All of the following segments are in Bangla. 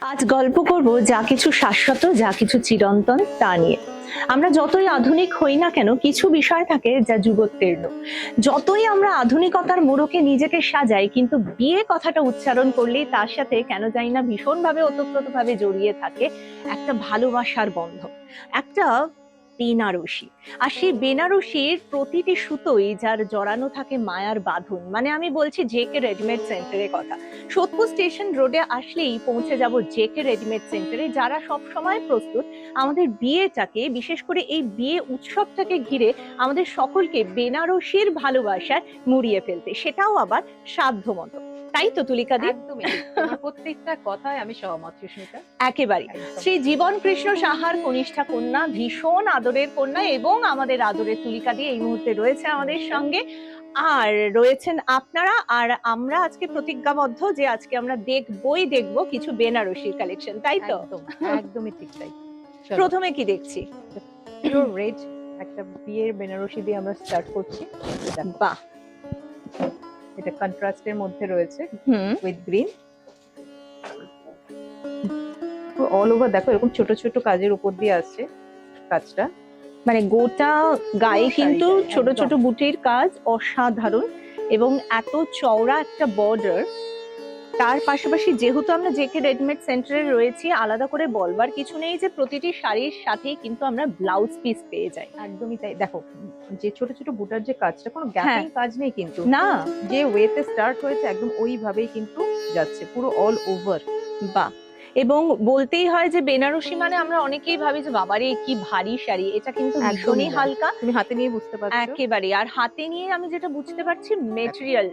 আজ গল্প করব যা কিছু শাশ্বত, যা কিছু চিরন্তন তা নিয়ে। আমরা যতই আধুনিক হই না কেন, কিছু বিষয় থাকে যা যুগোত্তীর্ণ। যতই আমরা আধুনিকতার মোড়কে নিজেকে সাজাই, কিন্তু বিয়ে কথাটা উচ্চারণ করলেই তার সাথে কেন জানি না ভীষণভাবে ওতপ্রোতভাবে জড়িয়ে থাকে একটা ভালোবাসার বন্ধন, একটা বেনারসি। আর সেই বেনারসির প্রতিটি সুতোই যার জড়ানো থাকে মায়ার বাঁধন। মানে আমি বলছি জেকে রেডিমেড সেন্টারের কথা। সোদপুর স্টেশন রোডে আসলেই পৌঁছে যাব জেকে রেডিমেড সেন্টারে, যারা সব সময় প্রস্তুত আমাদের বিয়েটাকে, বিশেষ করে এই বিয়ে উৎসবটাকে ঘিরে আমাদের সকলকে বেনারসির ভালোবাসায় মুড়িয়ে ফেলতে, সেটাও আবার সাধ্যমতো। তাই তো তুলিকা দি? একদমই তোমার প্রত্যেকটা কথায় আমি সহমত সুস্মিতা। একেবারে। শ্রী জীবন কৃষ্ণ সাহার কনিষ্ঠা কন্যা, ভীষণ আদরের কন্যা এবং আমাদের আদরের তুলিকা দি এই মুহূর্তে রয়েছে আমাদের সঙ্গে। আর রয়েছেন আপনারা, আর আমরা আজকে প্রতিজ্ঞাবদ্ধ যে আজকে আমরা দেখবো কিছু বেনারসির কালেকশন, তাই তো? একদমই ঠিক তাই। প্রথমে কি দেখছি? পিওর রেড একটা বিয়ের বেনারসি দিয়ে আমরা স্টার্ট করছি। বাহ, এটা কন্ট্রাস্টের মধ্যে রয়েছে উইথ গ্রিন। অল ওভার দেখো এরকম ছোট ছোট কাজের উপর দিয়ে আসছে কাজটা, মানে গোটা গায়ে কিন্তু শাড়িটায় ছোট একদম। ছোট বুটির কাজ অসাধারণ, এবং এত চওড়া একটা বর্ডার। তার পাশাপাশি যেহেতু আমরা জেকে রেডিমেড সেন্টারে রয়েছি, আলাদা করে বলবার কিছু নেই যে প্রতিটি শাড়ির সাথেই কিন্তু আমরা ব্লাউজ পিস পেয়ে যাই। একদমই তাই। দেখো যে ছোট ছোট বুটার যে কাজটা, কোনো গ্যাপিং কাজ নেই কিন্তু, না, যে ওয়েতে স্টার্ট হয়েছে একদম ওইভাবেই কিন্তু যাচ্ছে পুরো অল ওভার। বাহ। এবং বলতেই হয় যে বেনারসি মানে আমরা অনেকেই ভাবি যে বাবারে কি ভারী শাড়ি, এটা কিন্তু ভীষণই হালকা। তুমি হাতে নিয়ে বুঝতে পারছো একেবারে। আর হাতে নিয়ে আমি যেটা বুঝতে পারছি, মেটেরিয়াল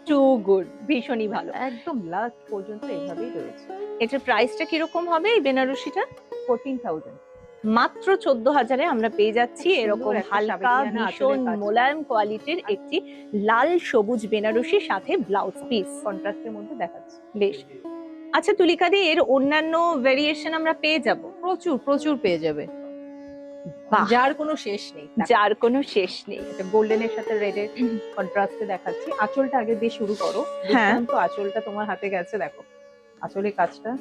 টু গুড, ভীষণই ভালো। একদম লাস্ট পর্যন্ত এইভাবেই রয়েছে। এটার প্রাইসটা কিরকম হবে এই বেনারসিটা? 14,000। মাত্র 14,000-এ আমরা পেয়ে যাচ্ছি খুব সুন্দর এরকম একটা হালকা, সাবেকিয়ানা ভীষণ আঁচলের কাজ। মোলায়েম কোয়ালিটির একটি লাল সবুজ বেনারসি, সাথে ব্লাউজ পিস কন্ট্রাস্টের মধ্যে দেখাচ্ছে। বেশ। আচ্ছা তুলিকা দি, এর অন্যান্য ভেরিয়েশন আমরা পেয়ে যাব? প্রচুর প্রচুর পেয়ে যাবে, বাহ, যার কোনো শেষ নেই। যার কোনো শেষ নেই। এটা গোল্ডেনের সাথে রেডের কন্ট্রাস্টে দেখাচ্ছি। আঁচলটা আগে দিয়ে শুরু করো। হ্যাঁ। দুর্দান্ত আঁচলটা তোমার হাতে গেছে, দেখো আঁচলের কাজটা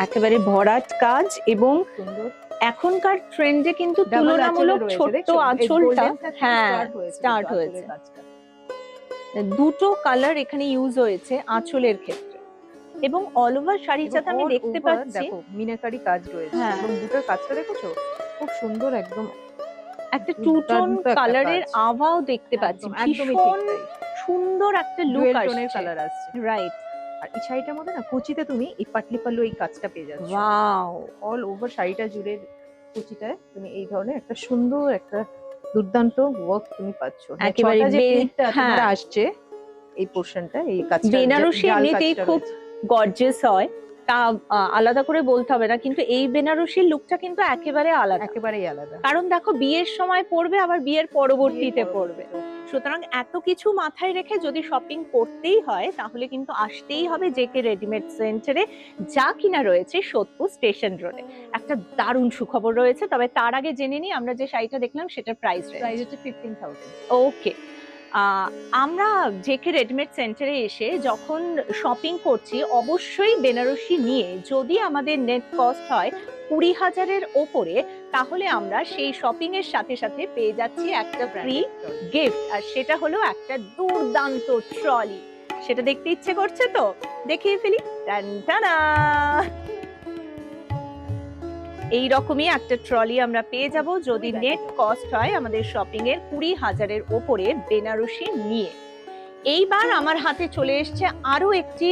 একেবারে ভরাট কাজ, এবং সুন্দর। এখনকার ট্রেন্ডে কিন্তু Double তুলনামূলক আঁচলে রয়েছে, ছোট্ট দেখছো? এই আঁচলটা golden টা হ্যাঁ start স্টার্ট হয়েছে হয়েছে। আঁচলের কাজটা। দুটো কালার এখানে ইউজ হয়েছে আঁচলের ক্ষেত্রে, এবং অল ওভার শাড়িটাতে আমি all দেখতে over পাচ্ছি দেখো মিনাকারি কাজ রয়েছে, হ্যাঁ। এবং দুটোর কাজটা দেখেছো খুব সুন্দর, একদম একটা টু টোন দুর্দান্ত একটা কালারের কাজ। আভাও দেখতে পাচ্ছি। একদমই ভীষণ ঠিক তাই। সুন্দর একটা লুক ডুয়েল আসছে। টোনের কালার আসছে। রাইট। আর এই শাড়িটার মধ্যে না কুচিতে তুমি এই পাটলি পাল্লু এই কাজটা পেয়ে যাচ্ছ। ওয়াও, অল ওভার শাড়িটা জুড়ে কুচিটায় তুমি এই ধরনের একটা সুন্দর একটা দুর্দান্ত ওয়ার্ক তুমি পাচ্ছ। একেবারে ছটা যে প্রিন্টটা হ্যাঁ। তোমার আসছে এই পোরশনটা, এই কাজটা বেনারসি জাল এমনিতেই কাজটা খুব রয়েছে। গর্জিয়াস হয়, তা আলাদা করে বলতে হবে না, কিন্তু এই বেনারসির লুকটা কিন্তু একেবারে আলাদা। একেবারেই আলাদা। কারণ দেখো বিয়ের সময় পড়বে, আবার বিয়ের পরবর্তীতে পড়বে। সুতরাং এত কিছু মাথায় রেখে যদি শপিং করতেই হয়, তাহলে কিন্তু আসতেই হবে জেকে রেডিমেড সেন্টারে, যা কিনা রয়েছে সোদপুর স্টেশন রোডে। একটা দারুণ সুখবর রয়েছে, তবে তার আগে জেনে নিই আমরা যে শাড়িটা দেখলাম সেটার প্রাইস প্রাইস হচ্ছে 15,000। ওকে। আমরা জেকে রেডিমেড সেন্টারে এসে যখন শপিং করছি, অবশ্যই বেনারসি নিয়ে যদি আমাদের নেট কস্ট হয় 20,000-এর ওপরে, তাহলে আমরা সেই শপিং এর সাথে সাথে পেয়ে যাচ্ছি একটা ফ্রি গিফট, আর সেটা হলো একটা দুর্দান্ত ট্রলি। সেটা দেখতে ইচ্ছে করছে তো দেখিয়ে ফেলি। টান টানা, এই রকমই একটা ট্রলি আমরা পেয়ে যাব যদি নেট কস্ট হয় আমাদের শপিং এর 20,000-এর ওপরে বেনারসি নিয়ে। এইবার আমার হাতে চলে এসছে আরো একটি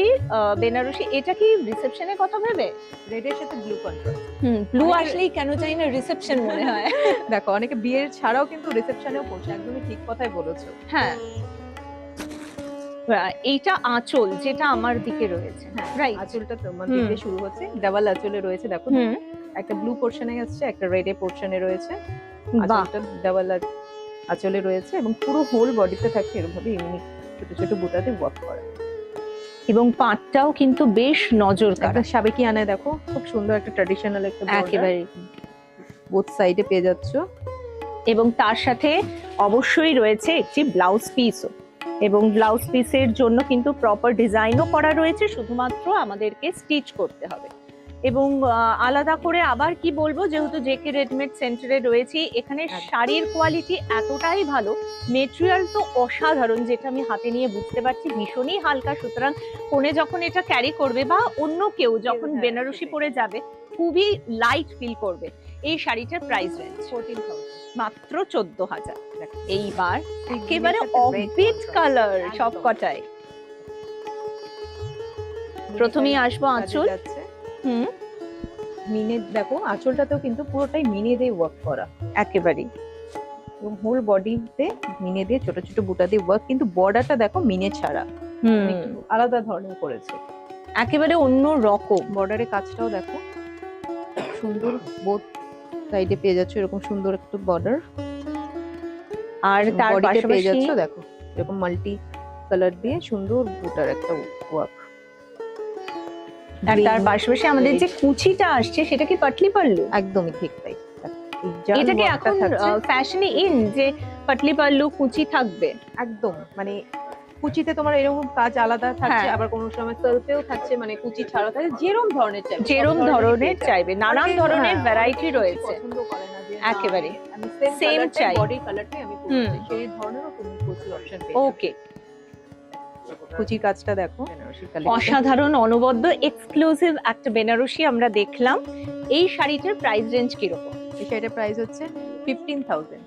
বেনারসি। এটা কি রিসেপশনের কথা ভেবে? রেডের সাথে ব্লু কন্ট্রাস্ট। ব্লু অনেকে- আসলেই কেন জানি না রিসেপশন মনে হয়। দেখো অনেকে বিয়ের ছাড়াও কিন্তু রিসেপশনেও পড়ছে, একদমই ঠিক কথাই বলেছো। হ্যাঁ, এইটা আঁচল যেটা আমার দিকে রয়েছে, হ্যাঁ, রাইট। আঁচলটা তোমার দিক দিয়ে শুরু হচ্ছে, ডাবল আঁচলে রয়েছে দেখো। একটা ব্লু পোর্শনে আসছে, একটা রেডে পোর্শনে রয়েছে। বাহ, আঁচলটা ডাবল আঁচলে রয়েছে, এবং পুরো হোল বডিতে থাকছে এরকমভাবে ইউনিক ছোট ছোট বুটাতে ওয়ার্ক করা। এবং পাটটাও কিন্তু বেশ নজর কাড়া। একটা সাবেকি আনায় দেখো খুব সুন্দর একটা ট্র্যাডিশনাল একটা একেবারে। বোথ সাইডে পেয়ে যাচ্ছ। এবং তার সাথে অবশ্যই রয়েছে একটি ব্লাউজ পিসও, এবং ব্লাউজ পিসের জন্য কিন্তু প্রপার ডিজাইনও করা রয়েছে, শুধুমাত্র আমাদেরকে স্টিচ করতে হবে। এবং আলাদা করে আবার কি বলবো, যেহেতু জেকে রেডিমেড সেন্টারে রয়েছি, এখানে শাড়ির কোয়ালিটি এতটাই ভালো, মেটেরিয়াল তো অসাধারণ, যেটা আমি হাতে নিয়ে বুঝতে পারছি ভীষণই হালকা। সুতরাং ফোনে যখন এটা ক্যারি করবে বা অন্য কেউ যখন হ্যাঁ, বেনারসি সেটাই। পরে যাবে, খুবই লাইট ফিল করবে। এই শাড়িটার প্রাইস রেঞ্জ 14,000 মাত্র 14,000। দেখো। এইবার এই একেবারে green এর সাথে red অফবিট contrast, কালার একদম। সব কটায়। প্রথমেই মিনে আসবো কাজে আঁচল। যাচ্ছে। হুম, মিনে দেখো, আঁচলটাতেও কিন্তু পুরোটাই মিনে দিয়ে ওয়ার্ক করা, একেবারেই। এবং হোল বডিতে মিনে দিয়ে ছোট ছোট বুটা দিয়ে ওয়ার্ক, কিন্তু বর্ডারটা দেখো মিনে ছাড়া, মানে হুম, একটু আলাদা ধরনের করেছে। একেবারে অন্য রকম। বর্ডারের কাজটাও দেখো সুন্দর, বোথ সাইডে পেয়ে যাচ্ছে এরকম সুন্দর একটা বর্ডার, আর তার বডিতে পেয়ে পাশাপাশি যাচ্ছে দেখো এরকম মাল্টি কালার দিয়ে সুন্দর বুটার একটা ওয়ার্ক। আর তার পাশাপাশি আমাদের যে কুচিটা আসছে সেটা কি পাটলি পাল্লু? একদমই ঠিক তাই। এটা কি এখন ফ্যাশনে ইন যে পাটলি পাল্লু কুচি থাকবে? একদম, মানে কুচিতে তোমার এরকম কাজ আলাদা থাকছে, হ্যাঁ। আবার কোনো সময় সেলফেও থাকছে, মানে কুচি ছাড়া থাকে, যেরকম ধরনের চাইবে যেরম ধরনের চাইবে, নানান অনেকে, ধরনের হ্যাঁ, ভ্যারাইটি অনেকে কুচি রয়েছে। পছন্দ করে না, যে একেবারে। আমি Same সেম চাই। বডি কালারটাই আমি পরতে চাই, সেই ধরনেরও তুমি প্রচুর অপশন পেয়ে যাবে। ওকে, কুচি কাজটা দেখো, বেনারসি কালেকশন। অসাধারণ অনবদ্য এক্সক্লুসিভ একটা বেনারসি আমরা দেখলাম। এই শাড়িটার প্রাইস রেঞ্জ কিরকম? এই শাড়িটার প্রাইস হচ্ছে 15,000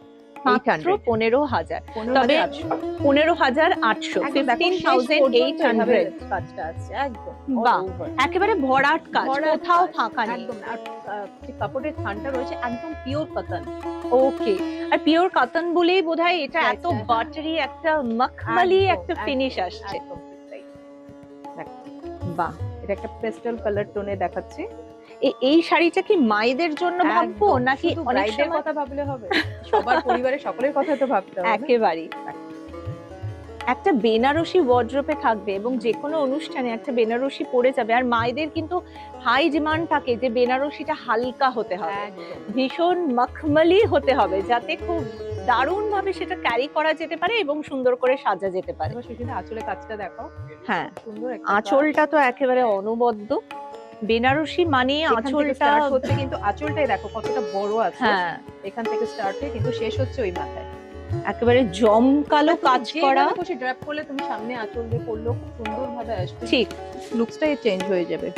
মাত্র 15,000। তবে 15,800। 15,800, একদম দেখো, শেষ পর্যন্ত 15,800। এভাবে কাজটা আছে একদম বাহ, all over। একেবারে ভরাট কাজ, ভরাট কোথাও কাজ, ফাঁকা নেই। একদম। আর যে কাপড়ের থানটা রয়েছে একদম পিওর কটন। ওকে, আর পিওর কটন বলেই বোধহয় এটা Right, এত হ্যাঁ। বাটারি একটা মখমলি একদম, একটা ফিনিশ একদম, আসছে। একদম ঠিক তাই। দেখো, বাহ, এটা একটা পেস্টেল কালার টোনে দেখাচ্ছি। এই শাড়িটা কি মায়েদের জন্য ভাববো একদম, নাকি শুধু অনেক ব্রাইডের সময়? কথা ভাবলে হবে, সবার পরিবারের সকলের কথা তো ভাবতে হবে। একেবারেই। একটা বেনারসি ওয়ার্ড্রোপে থাকবে এবং যে কোনো অনুষ্ঠানে একটা বেনারসি পরে যাবে। আর মায়েদের কিন্তু হাই ডিমান্ড থাকে যে বেনারসিটা হালকা হতে হবে, একদম। ভীষণ মখমলি হতে হবে, যাতে খুব দারুণ ভাবে সেটা ক্যারি করা যেতে পারে এবং সুন্দর করে সাজা যেতে পারে। এবার সেখানে আঁচলে কাজটা দেখো, হ্যাঁ, সুন্দর একটা আঁচলটা তো একেবারে অনবদ্য। বেনারসি মানে আঁচলটা, স্টার্ট হচ্ছে, কিন্তু আঁচলটাই দেখো কতটা বড় আছে। হ্যাঁ, এখান থেকে স্টার্ট হয়ে কিন্তু শেষ হচ্ছে ওই মাথায়। একেবারে জমকালো কাজ করা। খুশি ড্র্যাপ করলে তুমি সামনে আঁচল দিয়ে পরলেও খুব সুন্দর ভাবে আসবে, ঠিক, লুকসটাই চেঞ্জ হয়ে যাবে।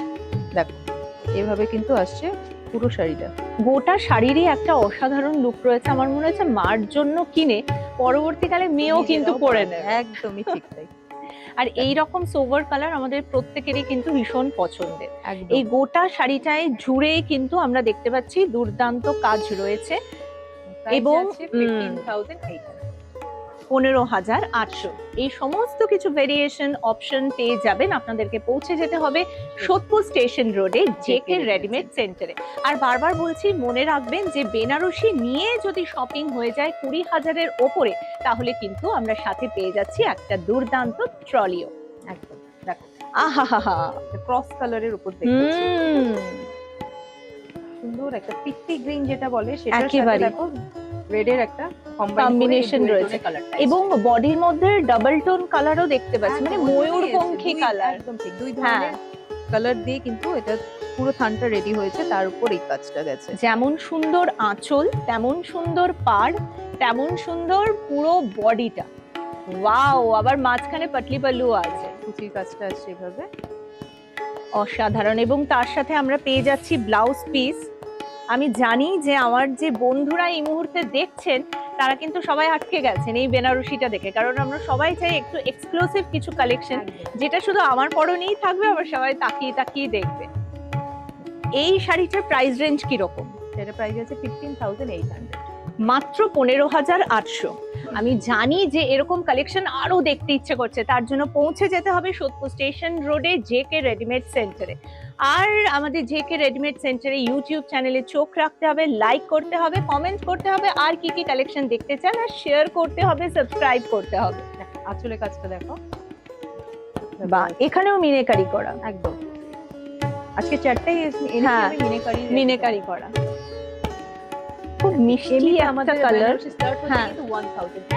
দেখো এভাবে কিন্তু আসছে পুরো শাড়িটা। গোটা শাড়িরই একটা অসাধারণ লুক রয়েছে। আমার মনে হচ্ছে মার জন্য কিনে পরবর্তীকালে মেয়েও কিন্তু নিজেরাও পরে পারবে, নেবে। একদমই ঠিক তাই। আর এই রকম সোভার কালার আমাদের প্রত্যেকেরই কিন্তু ভীষণ পছন্দের। একদম। এই গোটা শাড়িটায় জুড়ে কিন্তু আমরা দেখতে পাচ্ছি দুর্দান্ত কাজ রয়েছে। এবং 15,800। 15,800 এই সমস্ত কিছু ভেরিয়েশন অপশন পেয়ে যাবেন। আপনাদেরকে পৌঁছে যেতে হবে সোদপুর স্টেশন রোডে জেকে রেডিমেড সেন্টারে। আর বারবার বলছি, মনে রাখবেন যে বেনারসি নিয়ে যদি শপিং হয়ে যায় 20,000-এর ওপরে, তাহলে কিন্তু আমরা সাথে পেয়ে যাচ্ছি একটা দুর্দান্ত ট্রলিও। একদম দেখো, আহা হা হা, ক্রস কালারের উপর দেখতেছি সুন্দর একটা পিত্তি গ্রিন যেটা বলে, সেটার সাথে একেবারে। দেখো রেড এর একটা Combination রয়েছে। এবং বডির মধ্যে ডাবল টোন কালারও দেখতে পাচ্ছি, মানে ময়ূরপঙ্খী কালার। একদম ঠিক, দুই হ্যাঁ। ধরনের কালার দিয়ে কিন্তু এটা পুরো থানটা রেডি হয়েছে, তার উপর এই কাজটা গেছে। যেমন সুন্দর আঁচল, তেমন সুন্দর পাড়, তেমন সুন্দর পুরো বডিটা। ওয়াও, আবার মাঝখানে পাটলি পাল্লু আছে, কুচির কাজটা আছে এভাবে। অসাধারণ। এবং তার সাথে আমরা পেয়ে যাচ্ছি ব্লাউজ পিস। আমি জানি যে আমার যে বন্ধুরা এই মুহূর্তে দেখছেন তারা কিন্তু সবাই আটকে গেছেন এই বেনারসিটা দেখে, কারণ আমরা সবাই চাই একটু এক্সক্লুসিভ কিছু কালেকশন, যেটা শুধু আমার পরনেই থাকবে, আবার সবাই তাকিয়ে তাকিয়ে দেখবে। এই শাড়িটার প্রাইস রেঞ্জ কিরকম? সেটা প্রাইস আছে 15,800। মাত্র 15,800। আমি জানি যে এরকম কালেকশন আরো দেখতে ইচ্ছে করছে, তার জন্য পৌঁছে যেতে হবে সোদপুর স্টেশন রোডে জেকে রেডিমেড সেন্টারে। আর আমাদের জেকে রেডিমেড সেন্টারে ইউটিউব চ্যানেলে চোখ রাখতে হবে, লাইক করতে হবে, কমেন্ট করতে হবে, আর কি কি কালেকশন দেখতে চান, আর শেয়ার করতে হবে, সাবস্ক্রাইব করতে হবে। আঁচলে কাজটা দেখো, বা এখানেও মিনেকারি করা, একদম। আজকে চারটাই হ্যাঁ, মিনেকারি মিনেকারি করা, খুব মিষ্টি এমনিতে একটা আমাদের কালার। বেনারসি স্টার্ট হচ্ছে হ্যাঁ। কিন্তু 1000 থেকে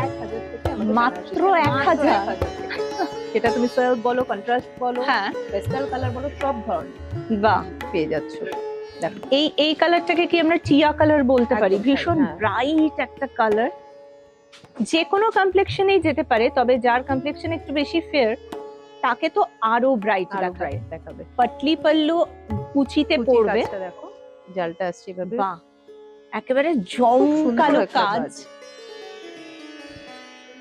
আমাদের মাত্র বেনারসি 1000 থেকে। সেটা তুমি সেলফ বলো, কন্ট্রাস্ট বলো, হ্যাঁ, পেস্টাল কালার বলো, সব ধরনের বাহ। পেয়ে যাচ্ছ। দেখো এই কালারটাকে কি আমরা টিয়া কালার বলতে পারি? একদম তাই, ভীষণ হ্যাঁ। ব্রাইট একটা কালার, যে কোনো কমপ্লেক্সনেই যেতে পারে, তবে যার কমপ্লেক্সন একটু বেশি ফেয়ার তাকে তো আরো ব্রাইট আরো দেখাবে। ব্রাইট দেখাবে। পাটলি পাল্লু কুচিতে কুচির পড়বে, কাজটা দেখো, জালটা আসছে এভাবে, বাহ, একেবারে খুব সুন্দর জমকালো একটা কাজ।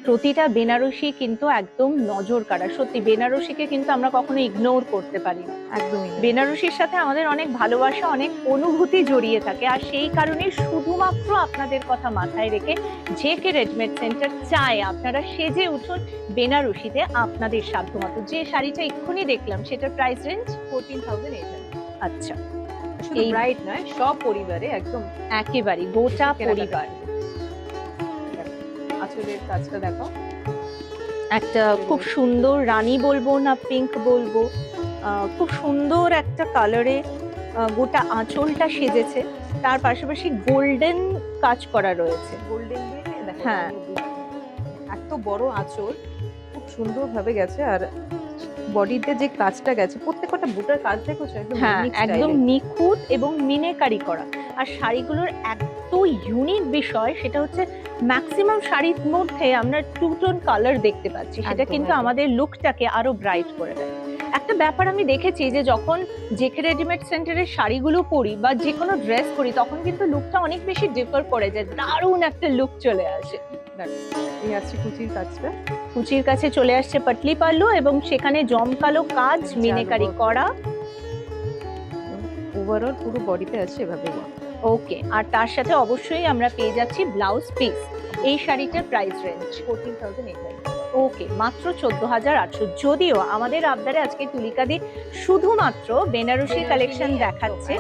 প্রতিটা বেনারসি কিন্তু একদম নজর কাড়া। সত্যি বেনারসিকে কিন্তু আমরা কখনো ইগনোর করতে পারি না। একদমই না। বেনারসির সাথে আমাদের অনেক ভালোবাসা, অনেক অনুভূতি জড়িয়ে থাকে, আর সেই কারণে শুধুমাত্র আপনাদের কথা মাথায় রেখে জেকে রেডিমেড সেন্টার চায় আপনারা সেজে উঠুন বেনারসিতে আপনাদের সাধ্যমতো। যে শাড়িটা এক্ষুনি দেখলাম সেটার প্রাইস রেঞ্জ 14,800। আচ্ছা, শুধু এই- ব্রাইট নয়, সব পরিবারে একদম একেবারে গোটা কেনাকাটা পরিবার। আঁচলের কাজটা দেখো, একটা খুব সুন্দর রানী বলবো না পিঙ্ক বলবো, খুব সুন্দর একটা কালারে গোটা আঁচলটা সেজেছে, তার পাশাপাশি গোল্ডেন কাজ করা রয়েছে। গোল্ডেন দিয়ে দেখো, হ্যাঁ। এত বড় আঁচল খুব সুন্দর ভাবে গেছে, আর বডিতে যে কাজটা গেছে, প্রত্যেকটা বুটার কাজ দেখেছো একদম হ্যাঁ, unique একদম style এর। নিখুঁত এবং মিনেকারি করা। আর শাড়িগুলোর এত ইউনিক বিষয় সেটা হচ্ছে ম্যাক্সিমাম শাড়ির মধ্যে আমরা টু টোন কালার দেখতে পাচ্ছি, সেটা একদম, কিন্তু একদম। আমাদের লুকটাকে আরো ব্রাইট করে দেয়। একটা ব্যাপার আমি দেখেছি যে যখন জেকে রেডিমেড সেন্টারের শাড়িগুলো পরি বা যে কোনো ড্রেস পরি তখন কিন্তু লুকটা অনেক বেশি ডিফার করে যায়, দারুণ একটা লুক চলে আসে। এই আছে কুচির কাজটা, কুচির কাছে চলে আসছে পাটলি পাল্লু এবং সেখানে জমকালো কাজ জাল মিনেকারি work। করা। ওভারঅল পুরো বডিতে আছে এভাবে। ওকে, আর তার সাথে অবশ্যই আমরা পেয়ে যাচ্ছি ব্লাউজ পিস। এই শাড়িটার প্রাইস রেঞ্জ 14,800। ওকে, মাত্র 14,800। যদিও আমাদের আবদারে আজকে তুলিকাদি শুধুমাত্র বেনারসি কালেকশন দেখাচ্ছে,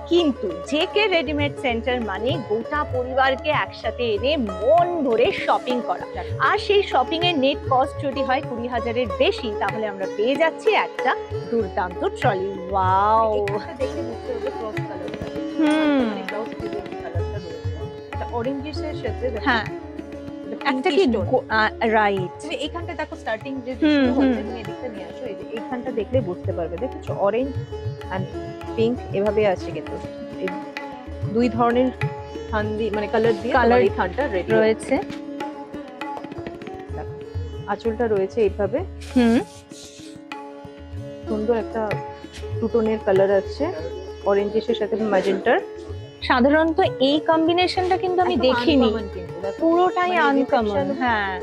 কিন্তু জেকে রেডিমেড সেন্টার মানে গোটা পরিবারকে একসাথে এনে মন ভরে শপিং করা। আর সেই শপিং এর নেট কস্ট যদি হয় 20,000-এর বেশি, তাহলে আমরা পেয়ে যাচ্ছি একটা দুর্দান্ত ট্রলি। ওয়াও, দেখে বুঝতে হবে ক্রস কালারটা, হুম, মানে ব্লাউজ পিসের কালারটা রয়েছে, এটা অরেঞ্জের সাথে দেখো, হ্যাঁ, এটা একটা কি pinkish tone। রাইট, তুমি এইখানটা দেখো, স্টার্টিং যে হুম, শুরু হচ্ছে, হুম। তুমি এদিকটা নিয়ে আসো, এই যে এইখানটা দেখলে বুঝতে পারবে, দেখেছো অরেঞ্জ এন্ড পিঙ্ক এভাবে আছে, কিন্তু এই দুই ধরনের থান দিয়ে মানে কালার দিয়ে Colour এই থানটা রেডি রয়েছে। আঁচলটা রয়েছে এইভাবে, হুম, সুন্দর একটা টু টোনের কালার আছে, অরেঞ্জের সাথে ম্যাজেন্টার। সাধারণত এই কম্বিনেশনটা কিন্তু আমি দেখিনি, পুরোটাই মানে আনকমন। reception- হ্যাঁ,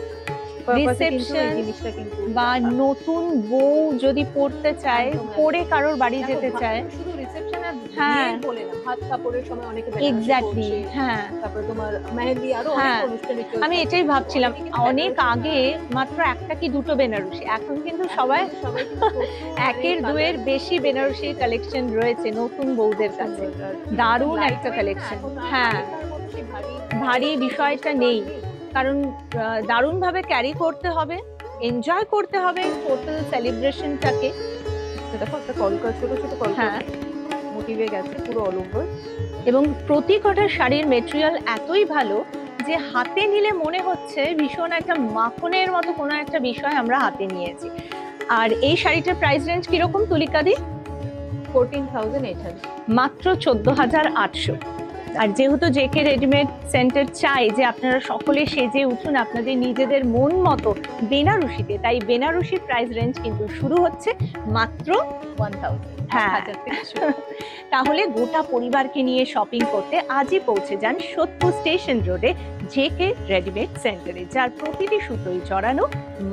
রিসেপশন reception জিনিসটা কিন্তু বা নতুন বউ যদি পড়তে চায়, একদম, একদম। পরে কারোর বাড়ি দেখো, যেতে চায়, শুধু রিসেপশন আর হ্যাঁ। বিয়ে বলে না, হাত কাপড়ের সময় অনেকে বেনারসি এক্স্যাক্টলি, পরছে, হ্যাঁ। তারপরে তোমার মেহেন্দি, আরো হ্যাঁ, অনেক অনুষ্ঠানে চলছে। আমি এটাই ভাবছিলাম, অনেকে কিন্তু অনেক বেনারসি আগে মাত্র একটা কি দুটো বেনারসি, এখন কিন্তু এখন সবাই সবাই কিন্তু প্রচুর একের colour দুয়ের বেশি বেনারসি কালেকশন রয়েছে নতুন বউদের কাছে। সুন্দর, আর দারুণ lightweight একটা না, কালেকশন। এখন আর হ্যাঁ, আগেকার মতো সেই ভারী বিষয়টা নেই, কারণ দারুণ ভাবে ক্যারি করতে হবে, এনজয় করতে হবে টোটাল সেলিব্রেশনটাকে। দেখো একটা কলকা, ছোট ছোট কলকা হ্যাঁ, মোটিভে গেছে পুরো অল ওভার। এবং প্রতি কটা শাড়ির মেটেরিয়াল এতই ভালো যে হাতে নিলে মনে হচ্ছে ভীষণ একটা মাখনের মতো কোনো একটা বিষয় আমরা হাতে নিয়েছি। আর এই শাড়িটার প্রাইস রেঞ্জ কিরকম তুলিকাদি? 14,800। মাত্র 14,800। আর যেহেতু জেকে রেডিমেড সেন্টার চাই যে আপনারা সকলে সেজে উঠুন আপনাদের নিজেদের মন মতো বেনারসিতে, তাই বেনারসির প্রাইস রেঞ্জ কিন্তু শুরু হচ্ছে মাত্র 1,000। হ্যাঁ। 1,000 থেকে শুরু। তাহলে গোটা পরিবারকে নিয়ে শপিং করতে আজই পৌঁছে যান সোদপুর স্টেশন রোডে জেকে রেডিমেড সেন্টারে, যার প্রতিটি সুতোই জড়ানো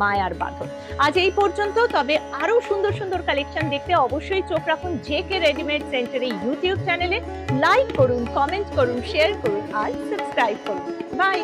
মায়ার বাঁধন। আজ এই পর্যন্ত, তবে আরো সুন্দর সুন্দর কালেকশন দেখতে অবশ্যই চোখ রাখুন জেকে রেডিমেড সেন্টারে ইউটিউব চ্যানেলে। লাইক করুন, কমেন্ট করুন, শেয়ার করুন আর সাবস্ক্রাইব করুন। বাই।